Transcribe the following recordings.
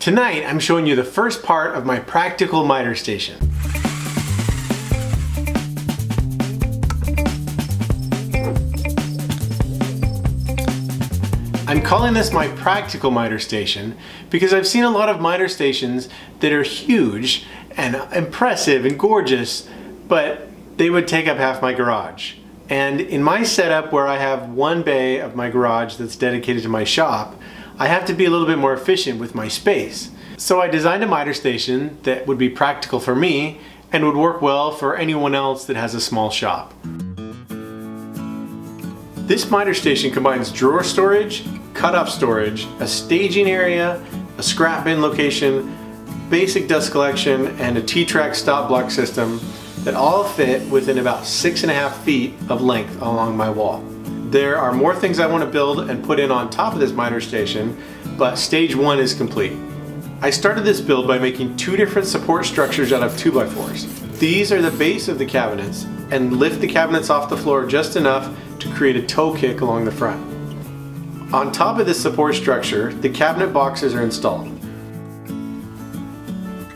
Tonight, I'm showing you the first part of my practical miter station. I'm calling this my practical miter station because I've seen a lot of miter stations that are huge and impressive and gorgeous, but they would take up half my garage. And in my setup, where I have one bay of my garage that's dedicated to my shop, I have to be a little bit more efficient with my space. So I designed a miter station that would be practical for me and would work well for anyone else that has a small shop. This miter station combines drawer storage, cut-off storage, a staging area, a scrap bin location, basic dust collection, and a T-track stop block system that all fit within about 6.5 feet of length along my wall. There are more things I want to build and put in on top of this miter station, but stage 1 is complete. I started this build by making 2 different support structures out of 2x4s. These are the base of the cabinets and lift the cabinets off the floor just enough to create a toe kick along the front. On top of this support structure, the cabinet boxes are installed.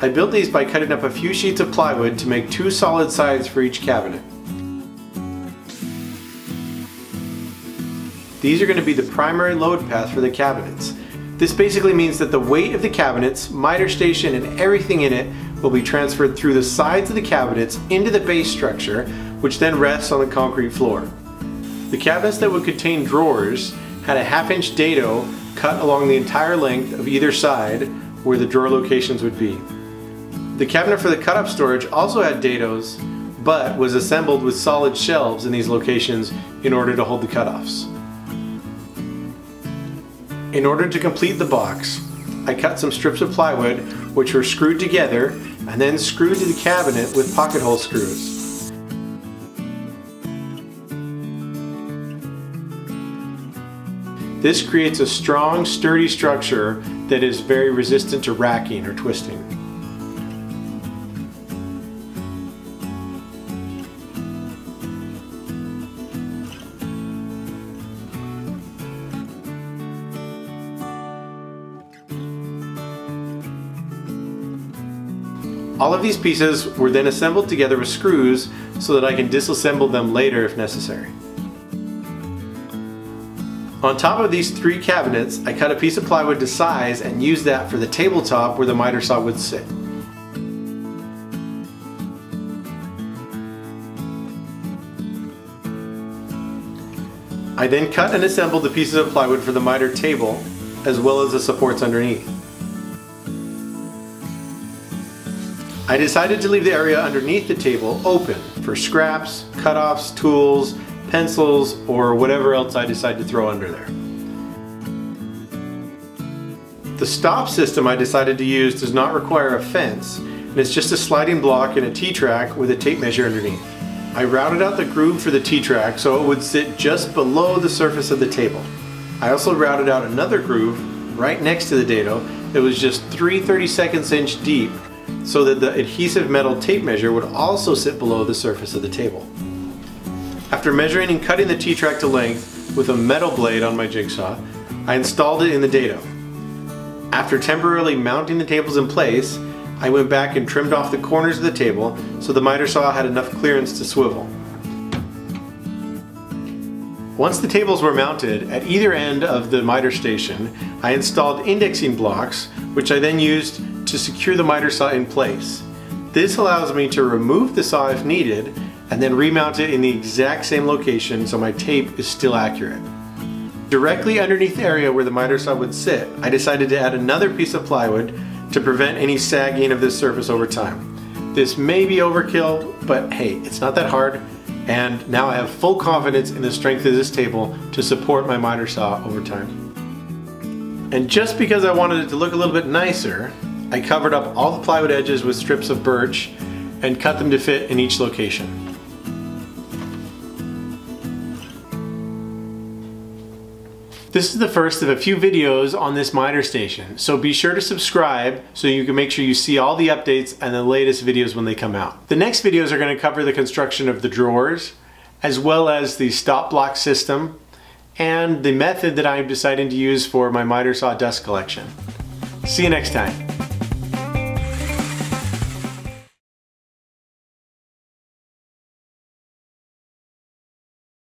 I built these by cutting up a few sheets of plywood to make 2 solid sides for each cabinet. These are going to be the primary load path for the cabinets. This basically means that the weight of the cabinets, miter station, and everything in it will be transferred through the sides of the cabinets into the base structure, which then rests on the concrete floor. The cabinets that would contain drawers had a 1/2-inch dado cut along the entire length of either side where the drawer locations would be. The cabinet for the cut-up storage also had dados, but was assembled with solid shelves in these locations in order to hold the cutoffs. In order to complete the box, I cut some strips of plywood which were screwed together and then screwed to the cabinet with pocket hole screws. This creates a strong, sturdy structure that is very resistant to racking or twisting. All of these pieces were then assembled together with screws so that I can disassemble them later if necessary. On top of these 3 cabinets, I cut a piece of plywood to size and used that for the tabletop where the miter saw would sit. I then cut and assembled the pieces of plywood for the miter table, as well as the supports underneath. I decided to leave the area underneath the table open for scraps, cut-offs, tools, pencils, or whatever else I decide to throw under there. The stop system I decided to use does not require a fence, and it's just a sliding block and a T-track with a tape measure underneath. I routed out the groove for the T-track so it would sit just below the surface of the table. I also routed out another groove right next to the dado that was just 3/32 inch deep, so that the adhesive metal tape measure would also sit below the surface of the table. After measuring and cutting the T-track to length with a metal blade on my jigsaw, I installed it in the dado. After temporarily mounting the tables in place, I went back and trimmed off the corners of the table so the miter saw had enough clearance to swivel. Once the tables were mounted at either end of the miter station, I installed indexing blocks, which I then used to secure the miter saw in place. This allows me to remove the saw if needed and then remount it in the exact same location so my tape is still accurate. Directly underneath the area where the miter saw would sit, I decided to add another piece of plywood to prevent any sagging of this surface over time. This may be overkill, but hey, it's not that hard, and now I have full confidence in the strength of this table to support my miter saw over time. And just because I wanted it to look a little bit nicer, I covered up all the plywood edges with strips of birch and cut them to fit in each location. This is the first of a few videos on this miter station, so be sure to subscribe so you can make sure you see all the updates and the latest videos when they come out. The next videos are going to cover the construction of the drawers, as well as the stop block system, and the method that I'm deciding to use for my miter saw dust collection. See you next time.